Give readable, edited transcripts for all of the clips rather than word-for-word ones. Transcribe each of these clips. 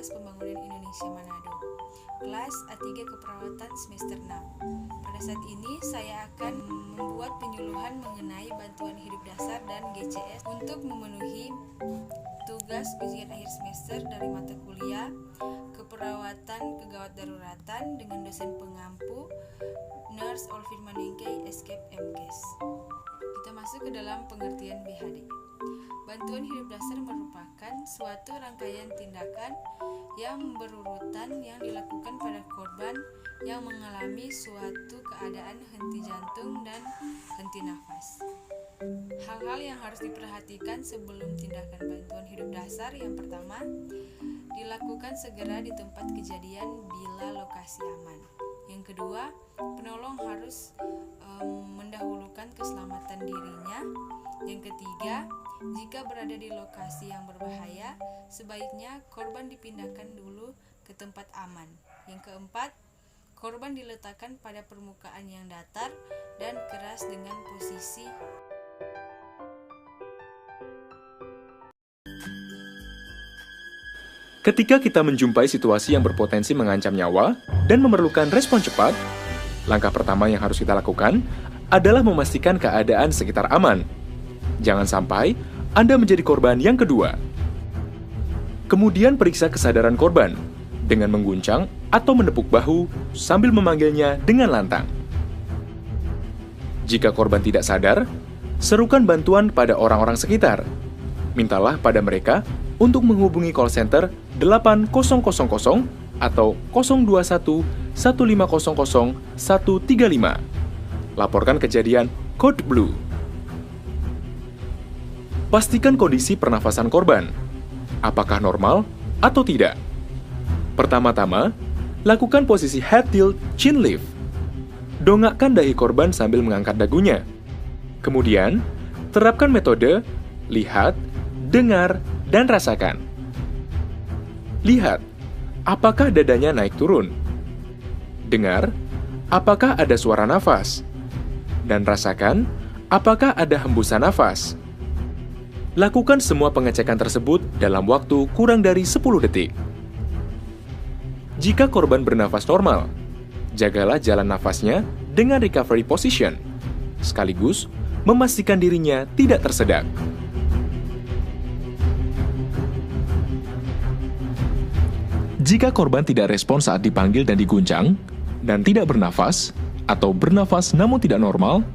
Dinas Pembangunan Indonesia Manado, kelas A3 Keperawatan semester 6. Pada saat ini saya akan membuat penyuluhan mengenai bantuan hidup dasar dan GCS untuk memenuhi tugas ujian akhir semester dari mata kuliah Keperawatan Kegawat Daruratan dengan dosen pengampu Nurse Olvin Maningkei Escape MKes. Kita masuk ke dalam pengertian BHD. Bantuan hidup dasar merupakan suatu rangkaian tindakan yang berurutan yang dilakukan pada korban yang mengalami suatu keadaan henti jantung dan henti nafas. Hal-hal yang harus diperhatikan sebelum tindakan bantuan hidup dasar: yang pertama, dilakukan segera di tempat kejadian bila lokasi aman. Yang kedua, penolong harus mendahulukan keselamatan dirinya. Yang ketiga, jika berada di lokasi yang berbahaya, sebaiknya korban dipindahkan dulu ke tempat aman. Yang keempat, korban diletakkan pada permukaan yang datar dan keras dengan posisi Ketika kita menjumpai situasi yang berpotensi mengancam nyawa dan memerlukan respon cepat, langkah pertama yang harus kita lakukan adalah memastikan keadaan sekitar aman. Jangan sampai Anda menjadi korban yang kedua. Kemudian periksa kesadaran korban dengan mengguncang atau menepuk bahu sambil memanggilnya dengan lantang. Jika korban tidak sadar, serukan bantuan pada orang-orang sekitar. Mintalah pada mereka untuk menghubungi call center 8000 atau 021 1500 135. Laporkan kejadian Code Blue. Pastikan kondisi pernafasan korban. Apakah normal atau tidak? Pertama-tama, lakukan posisi head tilt chin lift. Dongakkan dahi korban sambil mengangkat dagunya. Kemudian, terapkan metode lihat, dengar, dan rasakan. Lihat, apakah dadanya naik turun? Dengar, apakah ada suara nafas? Dan rasakan, apakah ada hembusan nafas? Lakukan semua pengecekan tersebut dalam waktu kurang dari 10 detik. Jika korban bernafas normal, jagalah jalan nafasnya dengan recovery position, sekaligus memastikan dirinya tidak tersedak. Jika korban tidak respon saat dipanggil dan diguncang, dan tidak bernafas, atau bernafas namun tidak normal,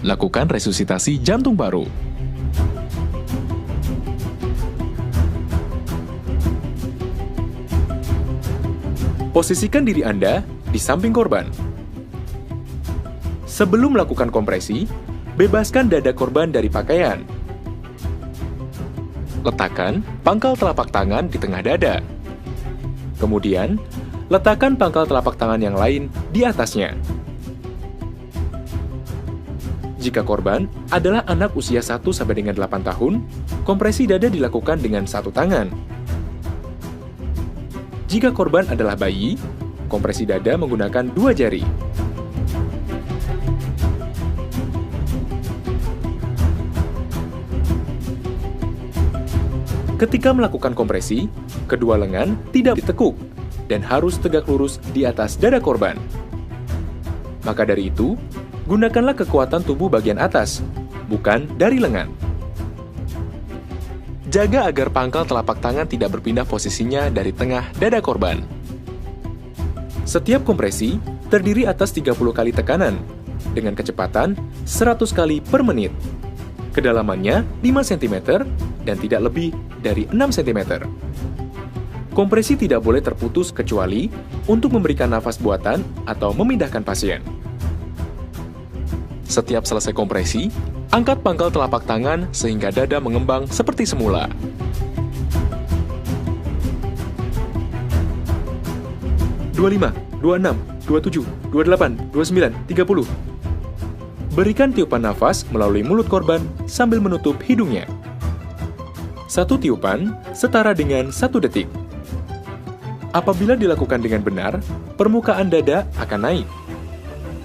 lakukan resusitasi jantung baru. Posisikan diri Anda di samping korban. Sebelum melakukan kompresi, bebaskan dada korban dari pakaian. Letakkan pangkal telapak tangan di tengah dada. Kemudian, letakkan pangkal telapak tangan yang lain di atasnya. Jika korban adalah anak usia 1 sampai dengan 8 tahun, kompresi dada dilakukan dengan satu tangan. Jika korban adalah bayi, kompresi dada menggunakan 2 jari. Ketika melakukan kompresi, kedua lengan tidak ditekuk dan harus tegak lurus di atas dada korban. Maka dari itu, gunakanlah kekuatan tubuh bagian atas, bukan dari lengan. Jaga agar pangkal telapak tangan tidak berpindah posisinya dari tengah dada korban. Setiap kompresi terdiri atas 30 kali tekanan dengan kecepatan 100 kali per menit. Kedalamannya 5 cm dan tidak lebih dari 6 cm. Kompresi tidak boleh terputus kecuali untuk memberikan nafas buatan atau memindahkan pasien. Setiap selesai kompresi, angkat pangkal telapak tangan sehingga dada mengembang seperti semula. Dua 25, 26, 27, 28, 29, 30. Berikan tiupan nafas melalui mulut korban sambil menutup hidungnya. Satu tiupan setara dengan 1 detik. Apabila dilakukan dengan benar, permukaan dada akan naik.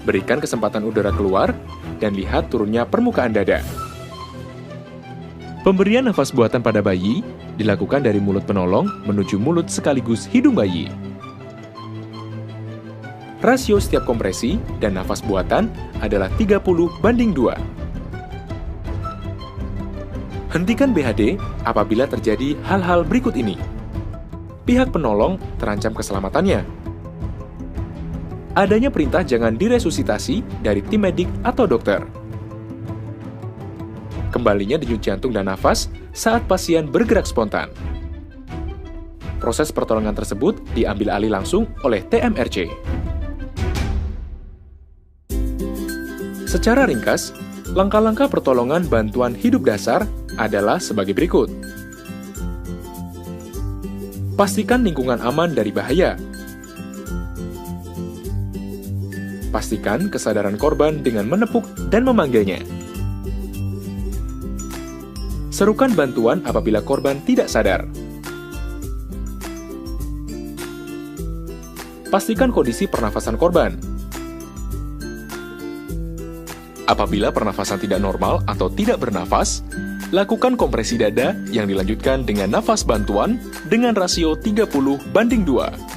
Berikan kesempatan udara keluar dan lihat turunnya permukaan dada. Pemberian nafas buatan pada bayi dilakukan dari mulut penolong menuju mulut sekaligus hidung bayi. Rasio setiap kompresi dan nafas buatan adalah 30:2. Hentikan BHD apabila terjadi hal-hal berikut ini. Pihak penolong terancam keselamatannya. Adanya perintah jangan diresusitasi dari tim medik atau dokter. Kembalinya denyut jantung dan nafas saat pasien bergerak spontan. Proses pertolongan tersebut diambil alih langsung oleh TMRC. Secara ringkas, langkah-langkah pertolongan bantuan hidup dasar adalah sebagai berikut. Pastikan lingkungan aman dari bahaya. Pastikan kesadaran korban dengan menepuk dan memanggilnya. Serukan bantuan apabila korban tidak sadar. Pastikan kondisi pernafasan korban. Apabila pernafasan tidak normal atau tidak bernafas, lakukan kompresi dada yang dilanjutkan dengan nafas bantuan dengan rasio 30:2.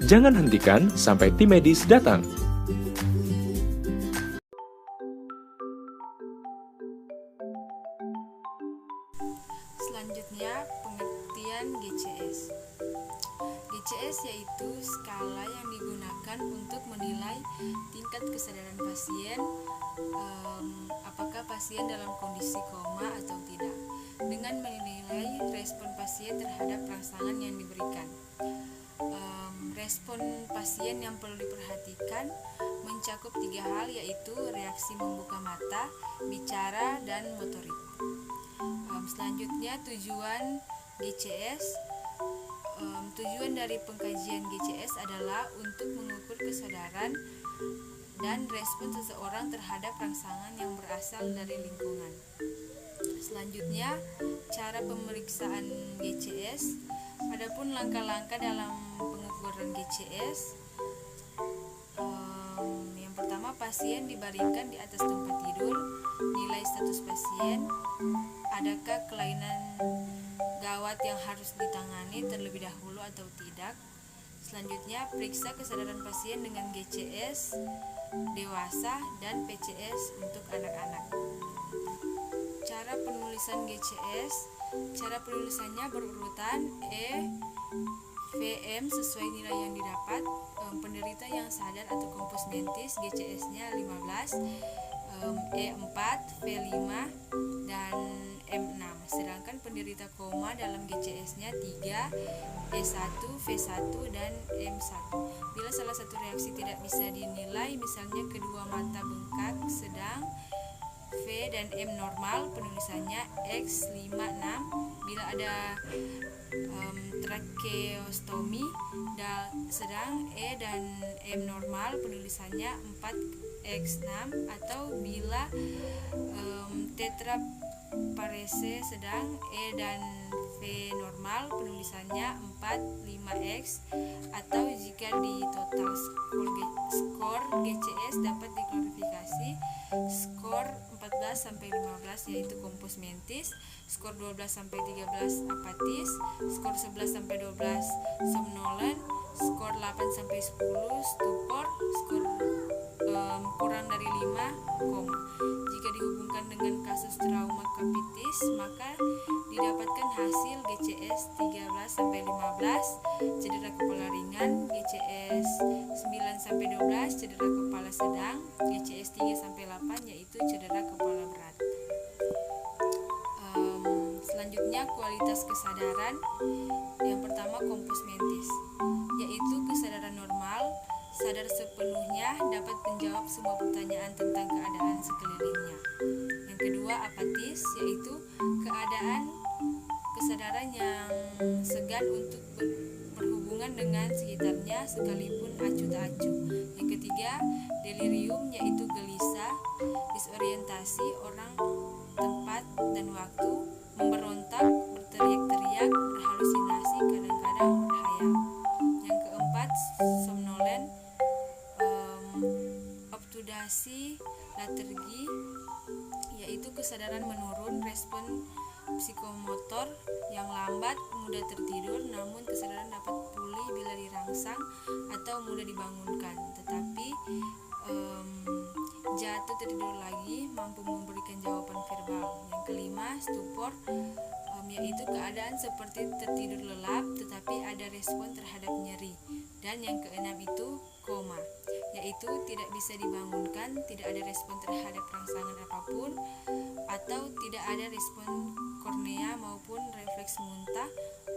Jangan hentikan sampai tim medis datang. Selanjutnya, pengertian GCS. GCS yaitu skala yang digunakan untuk menilai tingkat kesadaran pasien, apakah pasien dalam kondisi koma atau tidak, dengan menilai respon pasien terhadap rangsangan yang diberikan. Respon pasien yang perlu diperhatikan mencakup 3 hal, yaitu reaksi membuka mata, bicara, dan motorik. Selanjutnya, tujuan GCS. Tujuan dari pengkajian GCS adalah untuk mengukur kesadaran dan respon seseorang terhadap rangsangan yang berasal dari lingkungan. Selanjutnya, cara pemeriksaan GCS. Adapun langkah-langkah dalam pengukuran GCS, yang pertama, pasien dibaringkan di atas tempat tidur. Nilai status pasien, adakah kelainan gawat yang harus ditangani terlebih dahulu atau tidak. Selanjutnya, periksa kesadaran pasien dengan GCS dewasa dan PCS untuk anak-anak. Cara penulisan GCS. Cara penulisannya berurutan VM sesuai nilai yang didapat. Penderita yang sadar atau kompos mentis GCS-nya 15, E4, V5, dan M6. Sedangkan penderita koma dalam GCS-nya 3, E1, V1, dan M1. Bila salah satu reaksi tidak bisa dinilai, misalnya kedua mata bengkak sedang, V dan M normal, penulisannya X56. Bila ada tracheostomi sedang, E dan M normal, penulisannya 4X6. Atau bila tetraparese sedang, E dan V normal, penulisannya 4-5X. Atau jika di total skor GCS dapat diklarifikasi skor 14-15 yaitu kompos mentis, skor 12-13 apatis, skor 11-12 somnolen, skor 8-10 stupor, skor kurang dari 5 koma. Jika dihubungkan dengan kasus trauma capitis, maka didapatkan hasil GCS 13-15 cedera kepala ringan, GCS 9-12 cedera kepala sedang, GCS 3-8 yaitu cedera kepala berat. Selanjutnya, kualitas kesadaran. Yang pertama, kompos mentis, yaitu kesadaran normal, sadar sepenuhnya, dapat menjawab semua pertanyaan tentang keadaan sekelilingnya. Yang kedua, apatis, yaitu keadaan kesadaran yang segan untuk berhubungan dengan sekitarnya sekalipun acuh tak acuh. Yang ketiga, delirium, yaitu gelisah, disorientasi orang, tempat, dan waktu, memberontak, berteriak-teriak, berhalusinasi, kadang-kadang berhayal. Yang keempat, somnolen, obtudasi, latergi, yaitu kesadaran menurun, respon lambat, mudah tertidur, namun kesadaran dapat pulih bila dirangsang atau mudah dibangunkan. Tetapi jatuh tertidur lagi, mampu memberikan jawaban verbal. Yang kelima, stupor, yaitu keadaan seperti tertidur lelap tetapi ada respon terhadap nyeri. Dan yang keenam itu koma, yaitu tidak bisa dibangunkan, tidak ada respon terhadap rangsangan apapun, atau tidak ada respon kornea maupun refleks muntah.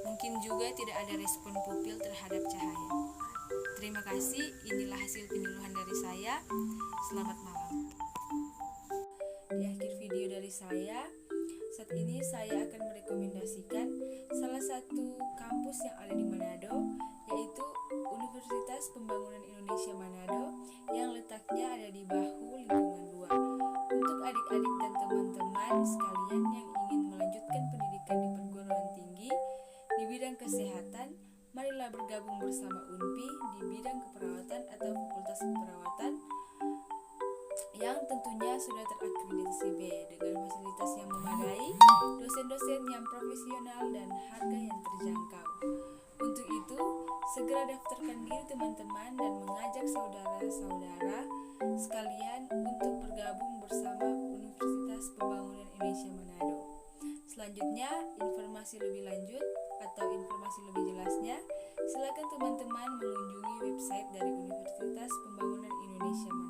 Mungkin juga tidak ada respon pupil terhadap cahaya. Terima kasih, inilah hasil penyuluhan dari saya. Selamat malam. Di akhir video dari saya, saat ini saya akan merekomendasikan salah satu kampus yang ada di Manado, yaitu Universitas Pembangunan Indonesia Manado yang letaknya ada di Bahu Lingkungan 2. Untuk adik-adik dan teman-teman sekalian yang ingin melanjutkan pendidikan di perguruan tinggi di bidang kesehatan, marilah bergabung bersama UNPI di bidang keperawatan atau Fakultas Keperawatan yang tentunya sudah terakreditasi B dengan fasilitas yang memadai, dosen-dosen yang profesional, dan harga yang terjangkau. Untuk itu, segera daftarkan diri teman-teman dan mengajak saudara-saudara sekalian untuk bergabung bersama Universitas Pembangunan Indonesia Manado. Selanjutnya, informasi lebih lanjut atau informasi lebih jelasnya, silakan teman-teman mengunjungi website dari Universitas Pembangunan Indonesia Manado.